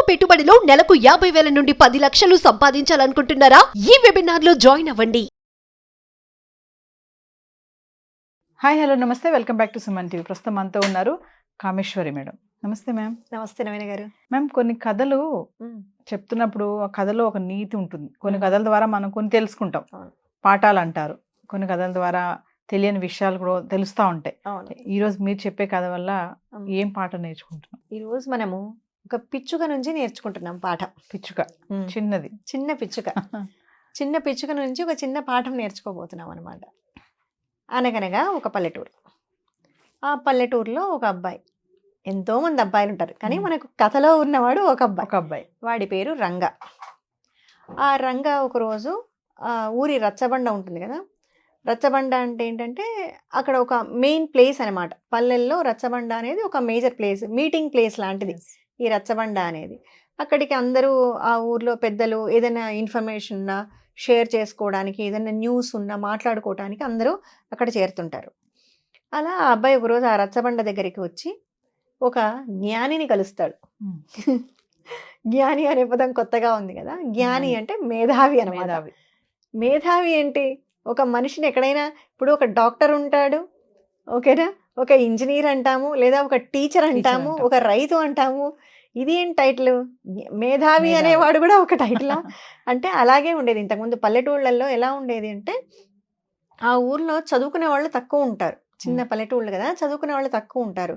పెట్టుబడిలో నెలకు 50,000 నుండి 10 లక్షలు సంపాదించాలనుకుంటున్నారా? ఈ వెబినార్ లో జాయిన్ అవ్వండి. హాయ్ హలో నమస్తే, welcome back to Suman TV. ప్రస్తుతం మనతో ఉన్నారు కామేశ్వరి మేడం. నమస్తే మ్యామ్. నమస్తే నవీన గారు. మ్యామ్, కొన్ని కథలు చెప్తున్నప్పుడు ఆ కథలో ఒక నీతి ఉంటుంది. కొన్ని కథల ద్వారా మనం కొన్ని తెలుసుకుంటాం, పాఠాలు అంటారు. కొన్ని కథల ద్వారా తెలియని విషయాలు కూడా తెలుస్తూ ఉంటాయి. ఈరోజు మీరు చెప్పే కథ వల్ల ఏం పాఠం నేర్చుకుంటున్నాం? ఈరోజు మనము ఒక పిచ్చుక నుంచి నేర్చుకుంటున్నాం పాఠం. పిచ్చుక, చిన్నది, చిన్న పిచ్చుక చిన్న పిచ్చుక నుంచి ఒక చిన్న పాఠం నేర్చుకోబోతున్నాం అనమాట. అనగనగా ఒక పల్లెటూరు. ఆ పల్లెటూరులో ఒక అబ్బాయి, ఎంతోమంది అబ్బాయిలు ఉంటారు కానీ మనకు కథలో ఉన్నవాడు ఒక అబ్బాయి. వాడి పేరు రంగ. ఆ రంగ ఒకరోజు ఊరి రచ్చబండ ఉంటుంది కదా, రచ్చబండ అంటే ఏంటంటే అక్కడ ఒక మెయిన్ ప్లేస్ అనమాట. పల్లెల్లో రచ్చబండ అనేది ఒక మేజర్ ప్లేస్, మీటింగ్ ప్లేస్ లాంటిది ఈ రచ్చబండ అనేది. అక్కడికి అందరూ ఆ ఊర్లో పెద్దలు ఏదైనా ఇన్ఫర్మేషన్ ఉన్నా షేర్ చేసుకోవడానికి, ఏదైనా న్యూస్ ఉన్నా మాట్లాడుకోవడానికి అందరూ అక్కడ చేరుతుంటారు. అలా ఆ అబ్బాయి ఒకరోజు ఆ రచ్చబండ దగ్గరికి వచ్చి ఒక జ్ఞానిని కలుస్తాడు. జ్ఞాని అనే పదం కొత్తగా ఉంది కదా. జ్ఞాని అంటే మేధావి అనమాట. మేధావి ఏంటి, ఒక మనిషిని ఎక్కడైనా ఇప్పుడు ఒక డాక్టర్ ఉంటాడు, ఓకేనా, ఒక ఇంజనీర్ అంటాము, లేదా ఒక టీచర్ అంటాము, ఒక రైతు అంటాము. ఇది ఏం టైటిల్? మేధావి అనేవాడు కూడా ఒక టైటిల్. అంటే అలాగే ఉండేది ఇంతకుముందు పల్లెటూళ్ళల్లో. ఎలా ఉండేది అంటే ఆ ఊర్లో చదువుకునే వాళ్ళు తక్కువ ఉంటారు. చిన్న పల్లెటూళ్ళు కదా, చదువుకునే వాళ్ళు తక్కువ ఉంటారు.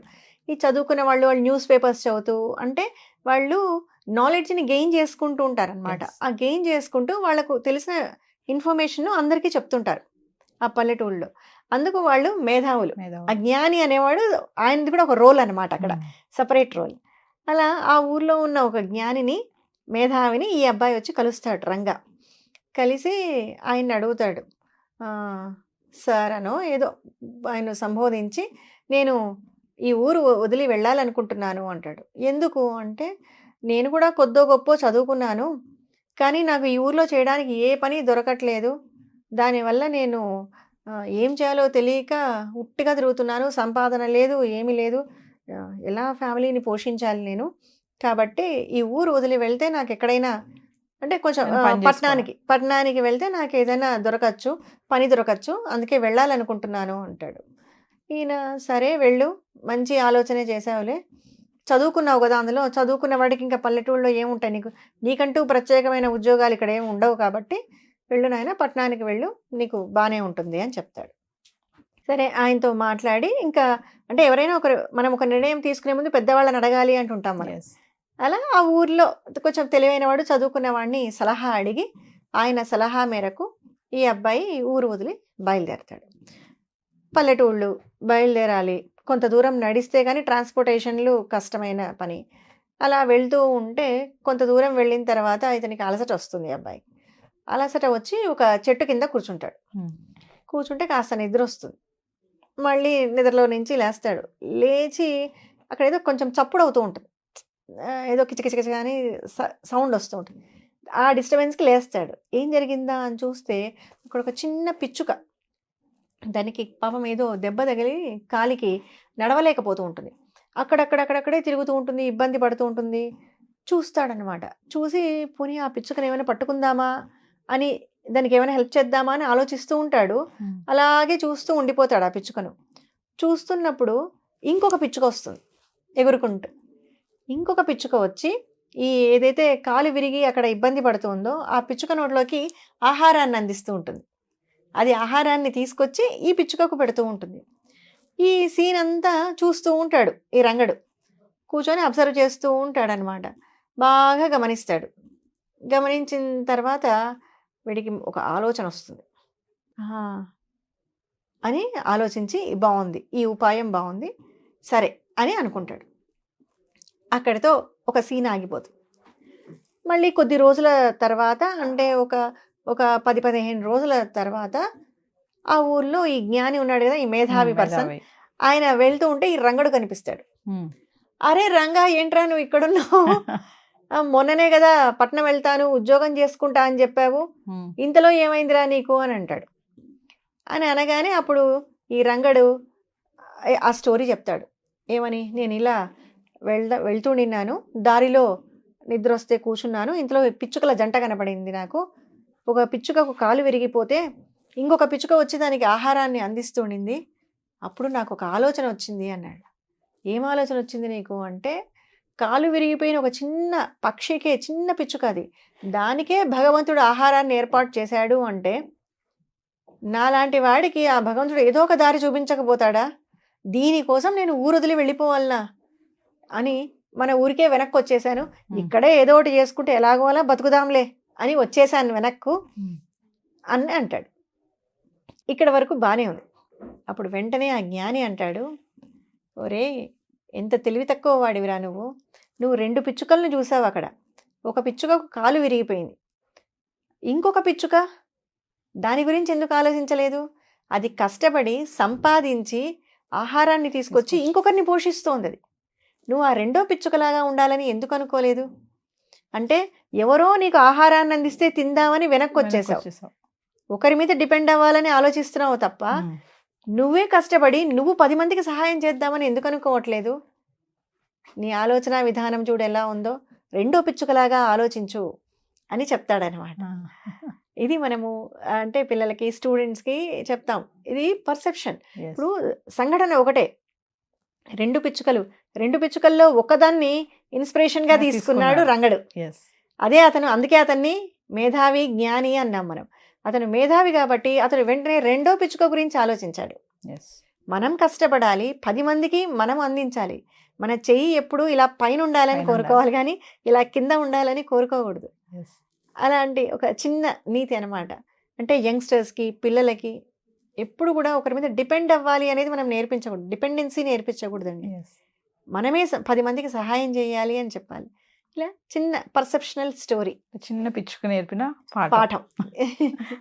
ఈ చదువుకునే వాళ్ళు న్యూస్ పేపర్స్ చదువుతూ అంటే వాళ్ళు నాలెడ్జ్ని గెయిన్ చేసుకుంటూ ఉంటారు అనమాట. ఆ గెయిన్ చేసుకుంటూ వాళ్ళకు తెలిసిన ఇన్ఫర్మేషన్ అందరికీ చెప్తుంటారు ఆ పల్లెటూళ్ళలో. అందుకు వాళ్ళు మేధావులు. ఆ జ్ఞాని అనేవాడు ఆయనది కూడా ఒక రోల్ అనమాట, అక్కడ సపరేట్ రోల్. అలా ఆ ఊర్లో ఉన్న ఒక జ్ఞానిని, మేధావిని ఈ అబ్బాయి వచ్చి కలుస్తాడు రంగా. కలిసి ఆయన్ని అడుగుతాడు, సార్ అనో ఏదో ఆయన సంబోధించి, నేను ఈ ఊరు వదిలి వెళ్ళాలనుకుంటున్నాను అంటాడు. ఎందుకు అంటే, నేను కూడా కొద్దో గొప్పో చదువుకున్నాను కానీ నాకు ఈ ఊర్లో చేయడానికి ఏ పని దొరకట్లేదు. దానివల్ల నేను ఏం చేయాలో తెలియక ఉట్టిగా తిరుగుతున్నాను. సంపాదన లేదు, ఏమీ లేదు. ఎలా ఫ్యామిలీని పోషించాలి నేను? కాబట్టి ఈ ఊరు వదిలి వెళ్తే నాకు ఎక్కడైనా అంటే కొంచెం పట్టణానికి వెళ్తే నాకు ఏదైనా దొరకచ్చు, పని దొరకచ్చు, అందుకే వెళ్ళాలనుకుంటున్నాను అంటాడు. ఈయన సరే వెళ్ళు, మంచి ఆలోచనే చేసావులే, చదువుకున్నావు కదా, అందులో చదువుకున్న వాడికి ఇంకా పల్లెటూళ్ళలో ఏముంటాయి, నీకంటూ ప్రత్యేకమైన ఉద్యోగాలు ఇక్కడ ఏమి ఉండవు, కాబట్టి వెళ్ళు నాయన, పట్టణానికి వెళ్ళు, నీకు బాగానే ఉంటుంది అని చెప్తాడు. సరే ఆయనతో మాట్లాడి ఇంకా అంటే ఎవరైనా మనం ఒక నిర్ణయం తీసుకునే ముందు పెద్దవాళ్ళని అడగాలి అంటుంటాం మనం. అలా ఆ ఊర్లో కొంచెం తెలివైన వాడు చదువుకున్న వాడిని సలహా అడిగి ఆయన సలహా మేరకు ఈ అబ్బాయి ఊరు వదిలి బయలుదేరతాడు. పల్లెటూళ్ళు బయలుదేరాలి, కొంత దూరం నడిస్తే కానీ ట్రాన్స్పోర్టేషన్లు కష్టమైన పని. అలా వెళ్తూ ఉంటే కొంత దూరం వెళ్ళిన తర్వాత ఇతనికి అలసట వస్తుంది. అబ్బాయి అలసట వచ్చి ఒక చెట్టు కింద కూర్చుంటాడు. కూర్చుంటే కాస్త నిద్ర వస్తుంది. మళ్ళీ నిద్రలో నుంచి లేస్తాడు. లేచి అక్కడ ఏదో కొంచెం చప్పుడు అవుతూ ఉంటుంది, ఏదో కిచకిచకిచ అని సౌండ్ వస్తూ ఉంటుంది. ఆ డిస్టర్బెన్స్కి లేస్తాడు. ఏం జరిగిందా అని చూస్తే అక్కడ ఒక చిన్న పిచ్చుక, దానికి పాపం ఏదో దెబ్బ తగిలి కాలికి నడవలేకపోతూ ఉంటుంది. అక్కడక్కడే తిరుగుతూ ఉంటుంది, ఇబ్బంది పడుతూ ఉంటుంది. చూస్తాడనమాట. చూసి పోనీ ఆ పిచ్చుకను ఏమైనా పట్టుకుందామా అని, దానికి ఏమైనా హెల్ప్ చేద్దామా అని ఆలోచిస్తూ ఉంటాడు. అలాగే చూస్తూ ఉండిపోతాడు ఆ పిచ్చుకను. చూస్తున్నప్పుడు ఇంకొక పిచ్చుక వస్తుంది ఎగురుకుంటూ. ఇంకొక పిచ్చుక వచ్చి ఈ ఏదైతే కాలు విరిగి అక్కడ ఇబ్బంది పడుతుందో ఆ పిచ్చుక నోట్లోకి ఆహారాన్ని అందిస్తూ ఉంటుంది. అది ఆహారాన్ని తీసుకొచ్చి ఈ పిచ్చుకకు పెడుతూ ఉంటుంది. ఈ సీన్ అంతా చూస్తూ ఉంటాడు ఈ రంగడు. కూర్చొని అబ్జర్వ్ చేస్తూ ఉంటాడనమాట. బాగా గమనిస్తాడు. గమనించిన తర్వాత వీడికి ఒక ఆలోచన వస్తుంది. అని ఆలోచించి బాగుంది, ఈ ఉపాయం బాగుంది, సరే అని అనుకుంటాడు. అక్కడితో ఒక సీన్ ఆగిపోతుంది. మళ్ళీ కొద్ది రోజుల తర్వాత అంటే ఒక 10-15 రోజుల తర్వాత ఆ ఊర్లో ఈ జ్ఞాని ఉన్నాడు కదా, ఈ మేధావి పర్సన్, ఆయన వెళ్తూ ఉంటే ఈ రంగడు కనిపిస్తాడు. అరే రంగా, ఏంట్రా నువ్వు ఇక్కడున్నావు? మొన్ననే కదా పట్నం వెళ్తాను, ఉద్యోగం చేసుకుంటా అని చెప్పావు, ఇంతలో ఏమైందిరా నీకు అని అంటాడు. అని అనగానే అప్పుడు ఈ రంగడు ఆ స్టోరీ చెప్తాడు. ఏమని, నేను ఇలా వెళ్తూ నిన్నాను, దారిలో నిద్ర వస్తే కూర్చున్నాను, ఇంట్లో పిచ్చుకల జంట కనపడింది నాకు. ఒక పిచ్చుకకు కాలు విరిగిపోతే ఇంకొక పిచ్చుక వచ్చి దానికి ఆహారాన్ని అందిస్తుండింది. అప్పుడు నాకు ఒక ఆలోచన వచ్చింది అన్నాడు. ఏం ఆలోచన వచ్చింది నీకు అంటే, కాలు విరిగిపోయిన ఒక చిన్న పక్షికే, చిన్న పిచ్చుక అది, దానికే భగవంతుడు ఆహారాన్ని ఏర్పాటు చేశాడు అంటే నాలాంటి వాడికి ఆ భగవంతుడు ఏదో ఒక దారి చూపించకపోతాడా? దీనికోసం నేను ఊరు వదిలి వెళ్ళిపోవాలనా అని మన ఊరికే వెనక్కి వచ్చేసాను. ఇక్కడే ఏదో ఒకటి చేసుకుంటే ఎలాగో అలా బతుకుదాంలే అని వచ్చేసాను వెనక్కు అని అంటాడు. ఇక్కడ వరకు బాగానే ఉంది. అప్పుడు వెంటనే ఆ జ్ఞాని అంటాడు, ఒరే ఎంత తెలివి తక్కువ వాడివిరా నువ్వు. నువ్వు 2 పిచ్చుకలను చూసావు అక్కడ. ఒక పిచ్చుకకు కాలు విరిగిపోయింది, ఇంకొక పిచ్చుక దాని గురించి ఎందుకు ఆలోచించలేదు? అది కష్టపడి సంపాదించి ఆహారాన్ని తీసుకొచ్చి ఇంకొకరిని పోషిస్తోంది. అది నువ్వు ఆ 2వ పిచ్చుకలాగా ఉండాలని ఎందుకు అనుకోలేదు? అంటే ఎవరో నీకు ఆహారాన్ని అందిస్తే తిందామని వెనక్కి వచ్చేసావు. ఒకరి మీద డిపెండ్ అవ్వాలని ఆలోచిస్తున్నావు తప్ప నువ్వే కష్టపడి నువ్వు 10 మందికి సహాయం చేద్దామని ఎందుకు అనుకోవట్లేదు? నీ ఆలోచన విధానం చూడు ఎలా ఉందో, 2వ పిచ్చుకలాగా ఆలోచించు అని చెప్తాడనమాట. ఇది మనము అంటే పిల్లలకి, స్టూడెంట్స్కి చెప్తాం. ఇది పర్సెప్షన్. ఇప్పుడు సంఘటన ఒకటే, 2 పిచ్చుకలు, 2 పిచ్చుకల్లో ఒకదాన్ని ఇన్స్పిరేషన్గా తీసుకున్నాడు రంగడు. అదే అతను, అందుకే అతన్ని మేధావి, జ్ఞాని అన్నాం మనం. అతను మేధావి కాబట్టి అతను వెంటనే 2వ పిచ్చుక గురించి ఆలోచించాడు. మనం కష్టపడాలి, 10 మందికి మనం అందించాలి. మన చెయ్యి ఎప్పుడు ఇలా పైన ఉండాలని కోరుకోవాలి కానీ ఇలా కింద ఉండాలని కోరుకోకూడదు. అలాంటి ఒక చిన్న నీతి అనమాట. అంటే యంగ్స్టర్స్కి, పిల్లలకి ఎప్పుడు కూడా ఒకరి మీద డిపెండ్ అవ్వాలి అనేది మనం నేర్పించకూడదు, డిపెండెన్సీ నేర్పించకూడదండి. మనమే 10 మందికి సహాయం చేయాలి అని చెప్పాలి. ఇలా చిన్న పర్సెప్షనల్ స్టోరీ, చిన్న పిచ్చుకు నేర్పిన పాఠం.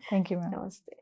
Thank you. నమస్తే.